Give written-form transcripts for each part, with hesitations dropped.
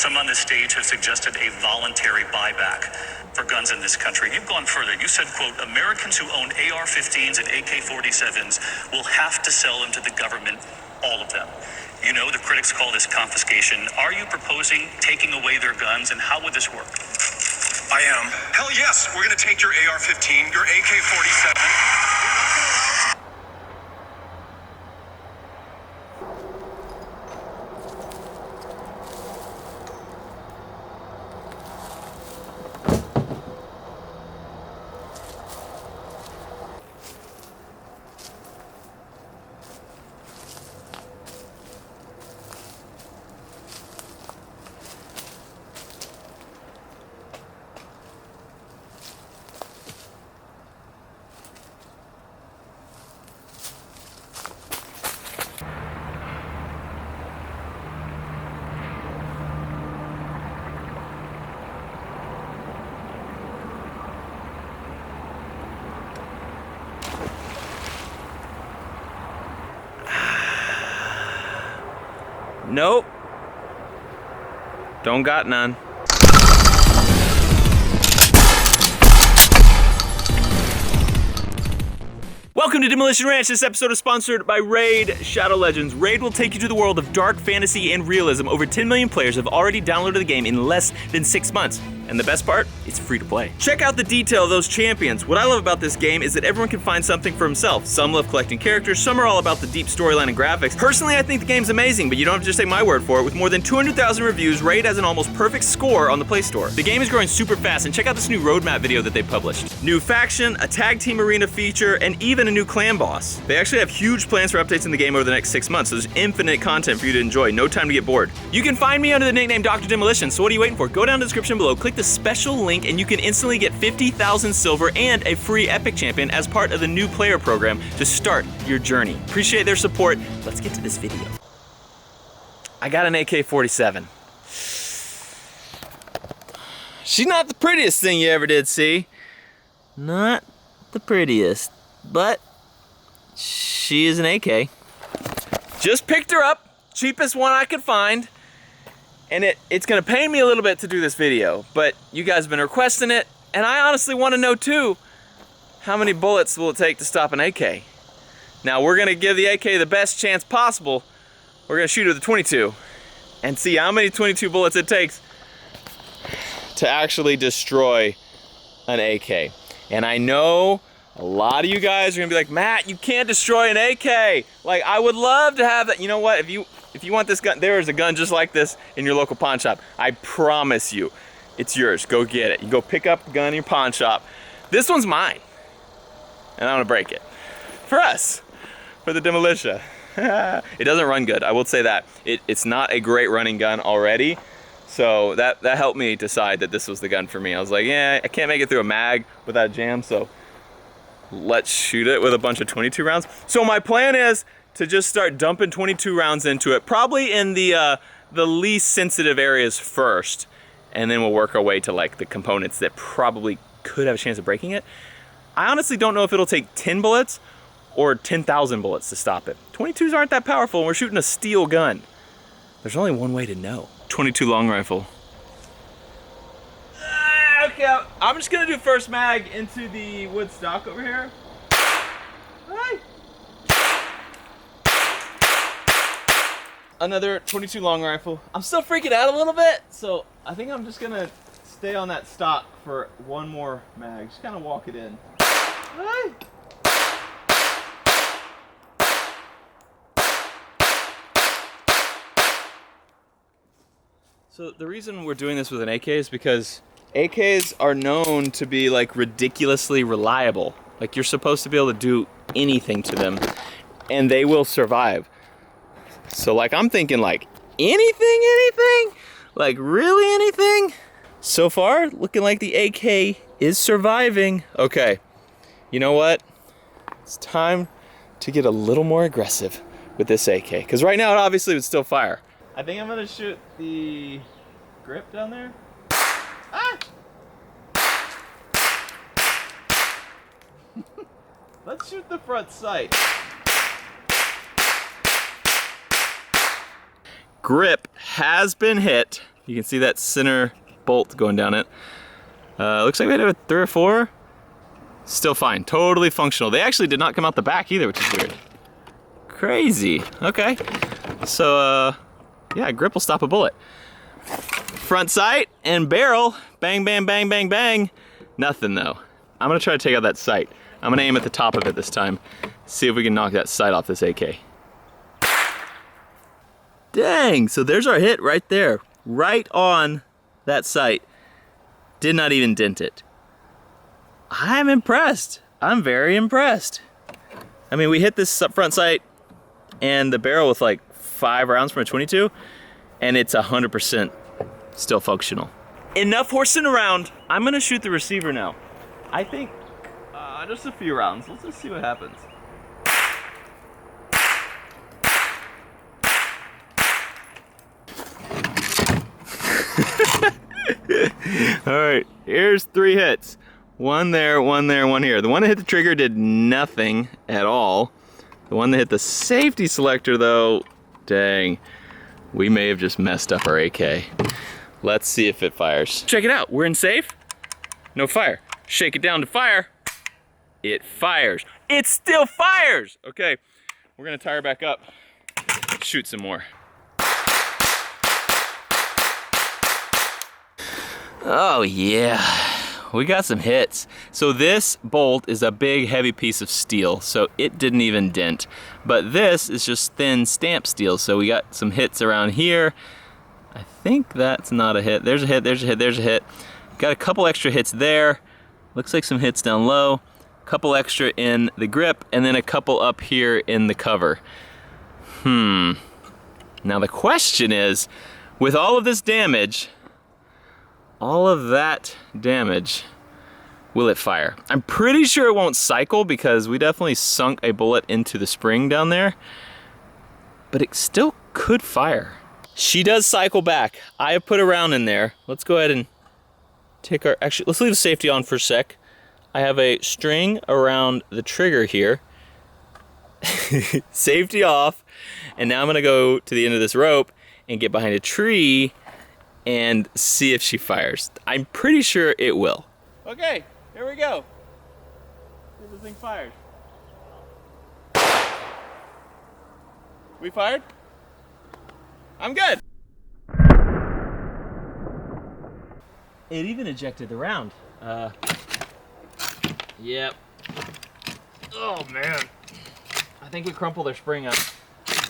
Some on this stage have suggested a voluntary buyback for guns in this country. You've gone further. You said, quote, Americans who own AR-15s and AK-47s will have to sell them to the government, all of them. You know, the critics call this confiscation. Are you proposing taking away their guns, and how would this work? I am. Hell yes, we're going to take your AR-15, your AK-47. Nope. Don't got none. Welcome to Demolition Ranch. This episode is sponsored by Raid Shadow Legends. Raid will take you to the world of dark fantasy and realism. Over 10 million players have already downloaded the game in less than 6 months. And the best part, it's free to play. Check out the detail of those champions. What I love about this game is that everyone can find something for himself. Some love collecting characters, some are all about the deep storyline and graphics. Personally, I think the game's amazing, but you don't have to just take my word for it. With more than 200,000 reviews, Raid has an almost perfect score on the Play Store. The game is growing super fast, and check out this new roadmap video that they published. New faction, a tag team arena feature, and even a new clan boss. They actually have huge plans for updates in the game over the next 6 months, so there's infinite content for you to enjoy. No time to get bored. You can find me under the nickname Dr. Demolition, so what are you waiting for? Go down to the description below, click the special link, and you can instantly get 50,000 silver and a free epic champion as part of the new player program to start your journey. Appreciate their support. Let's get to this video. I got an AK-47. She's not the prettiest thing you ever did see. Not the prettiest, but she is an AK. Just picked her up, cheapest one I could find. And it's gonna pain me a little bit to do this video, but you guys have been requesting it, and I honestly wanna know too, how many bullets will it take to stop an AK? Now we're gonna give the AK the best chance possible. We're gonna shoot it with a 22 and see how many 22 bullets it takes to actually destroy an AK. And I know a lot of you guys are gonna be like, Matt, you can't destroy an AK. Like, I would love to have that. You know what, if you want this gun, there is a gun just like this in your local pawn shop. I promise you, it's yours. Go get it. You go pick up the gun in your pawn shop. This one's mine, and I'm gonna break it. For us, for the demolition. It doesn't run good, I will say that. It's not a great running gun already, so that helped me decide that this was the gun for me. I was like, yeah, I can't make it through a mag without jam, so let's shoot it with a bunch of 22 rounds. So my plan is to just start dumping 22 rounds into it, probably in the least sensitive areas first, and then we'll work our way to like the components that probably could have a chance of breaking it. I honestly don't know if it'll take 10 bullets or 10,000 bullets to stop it. 22s aren't that powerful, and we're shooting a steel gun. There's only one way to know. 22 long rifle. Okay, I'm just gonna do first mag into the wood stock over here. Hi. Another 22 long rifle. I'm still freaking out a little bit, so I think I'm just gonna stay on that stock for one more mag. Just kind of walk it in. Hi. So the reason we're doing this with an AK is because AKs are known to be like ridiculously reliable. Like, you're supposed to be able to do anything to them and they will survive. So like, I'm thinking like, anything? Like, really anything? So far, looking like the AK is surviving. Okay, you know what? It's time to get a little more aggressive with this AK, because right now it obviously would still fire. I think I'm gonna shoot the grip down there. Ah! Let's shoot the front sight. Grip has been hit. You can see that center bolt going down it. Looks like we had a 3 or 4. Still fine, totally functional. They actually did not come out the back either, which is weird. Crazy, okay. So, yeah, grip will stop a bullet. Front sight and barrel, bang, bang, bang, bang, bang. Nothing though. I'm gonna try to take out that sight. I'm gonna aim at the top of it this time. See if we can knock that sight off this AK. Dang, so there's our hit right there. Right on that sight. Did not even dent it. I'm impressed. I'm very impressed. I mean, we hit this front sight and the barrel with like 5 rounds from a 22, and it's 100% still functional. Enough horsing around. I'm gonna shoot the receiver now. I think just a few rounds. Let's just see what happens. All right, here's 3 hits. One there, one there, one here. The one that hit the trigger did nothing at all. The one that hit the safety selector though, dang, we may have just messed up our AK. Let's see if it fires. Check it out, we're in safe. No fire. Shake it down to fire. It fires. It still fires! Okay, we're gonna tire back up, shoot some more. Oh yeah, we got some hits. So this bolt is a big heavy piece of steel, so it didn't even dent. But this is just thin stamp steel, so we got some hits around here. I think that's not a hit. There's a hit, there's a hit, there's a hit. Got a couple extra hits there. Looks like some hits down low. Couple extra in the grip, and then a couple up here in the cover. Now the question is, with all of this damage, all of that damage, will it fire? I'm pretty sure it won't cycle because we definitely sunk a bullet into the spring down there, but it still could fire. She does cycle back. I have put a round in there. Let's go ahead and take our, actually, let's leave the safety on for a sec. I have a string around the trigger here. Safety off. And now I'm gonna go to the end of this rope and get behind a tree and see if she fires. I'm pretty sure it will. Okay, here we go. See if this thing fires. We fired? I'm good. It even ejected the round. Yep. Oh man. I think we crumpled her spring up.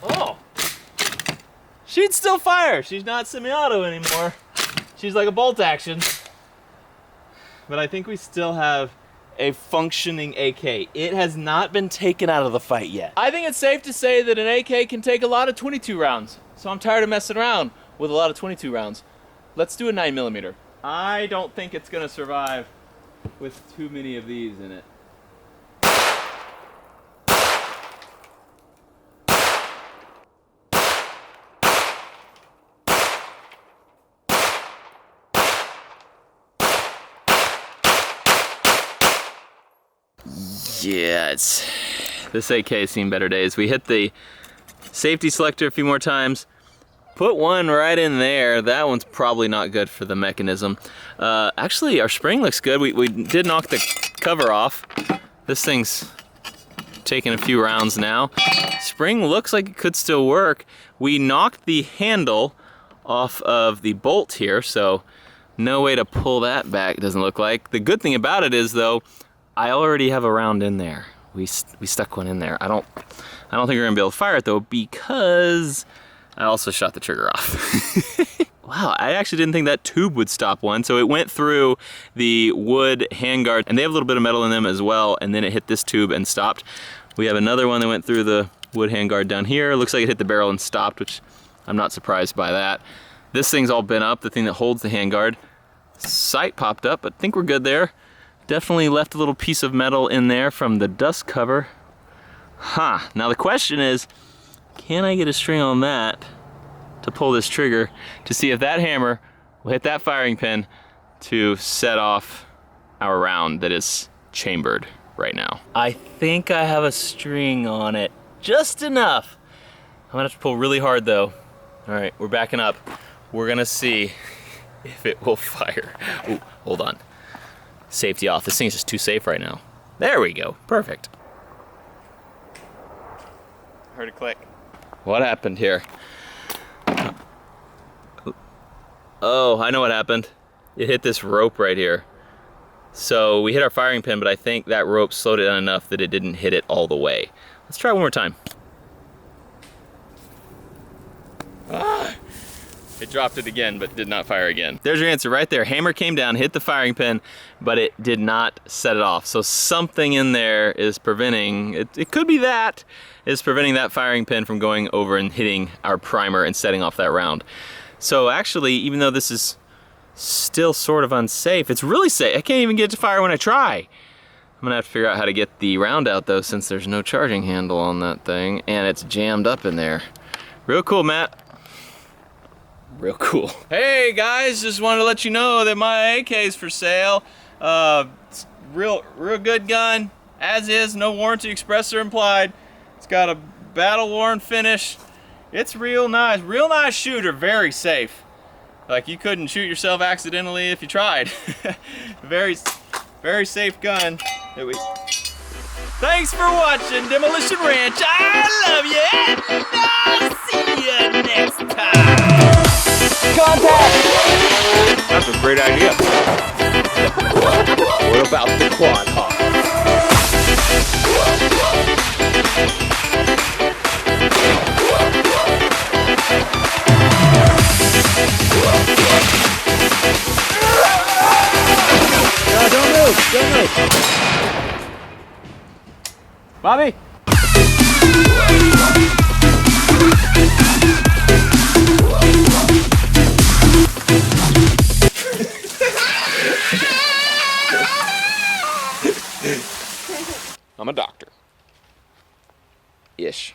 Oh! She'd still fire. She's not semi-auto anymore. She's like a bolt action. But I think we still have a functioning AK. It has not been taken out of the fight yet. I think it's safe to say that an AK can take a lot of 22 rounds. So I'm tired of messing around with a lot of 22 rounds. Let's do a 9mm. I don't think it's gonna survive with too many of these in it. Yeah, this AK's seen better days. We hit the safety selector a few more times. Put one right in there. That one's probably not good for the mechanism. Actually, our spring looks good. We did knock the cover off. This thing's taking a few rounds now. Spring looks like it could still work. We knocked the handle off of the bolt here, so no way to pull that back, doesn't look like. The good thing about it is, though, I already have a round in there. We stuck one in there. I don't think we're gonna be able to fire it though, because I also shot the trigger off. Wow, I actually didn't think that tube would stop one. So it went through the wood handguard, and they have a little bit of metal in them as well, and then it hit this tube and stopped. We have another one that went through the wood handguard down here. Looks like it hit the barrel and stopped, which I'm not surprised by that. This thing's all bent up, the thing that holds the handguard. Sight popped up, but I think we're good there. Definitely left a little piece of metal in there from the dust cover. Now the question is, can I get a string on that to pull this trigger to see if that hammer will hit that firing pin to set off our round that is chambered right now? I think I have a string on it, just enough. I'm gonna have to pull really hard though. All right, we're backing up. We're gonna see if it will fire. Ooh, hold on. Safety off. This thing's just too safe right now. There we go. Perfect. Heard a click. What happened here? Oh, I know what happened. It hit this rope right here. So we hit our firing pin, but I think that rope slowed it down enough that it didn't hit it all the way. Let's try one more time. Ah, it dropped it again, but did not fire again. There's your answer right there. Hammer came down, hit the firing pin, but it did not set it off. So something in there is preventing, it could be that, is preventing that firing pin from going over and hitting our primer and setting off that round. So actually, even though this is still sort of unsafe, it's really safe. I can't even get it to fire when I try. I'm gonna have to figure out how to get the round out though, since there's no charging handle on that thing and it's jammed up in there. Real cool, Matt. Real cool. Hey guys, just wanted to let you know that my AK is for sale. It's real good gun, as is, no warranty expressed or implied. It's got a battle-worn finish. It's real nice shooter, very safe. Like you couldn't shoot yourself accidentally if you tried. Very safe gun. Thanks for watching Demolition Ranch. I love you. And I'll see you next time. Contact! That's a great idea. What about the quad hawk? No, don't move. Bobby? I'm a doctor. Ish.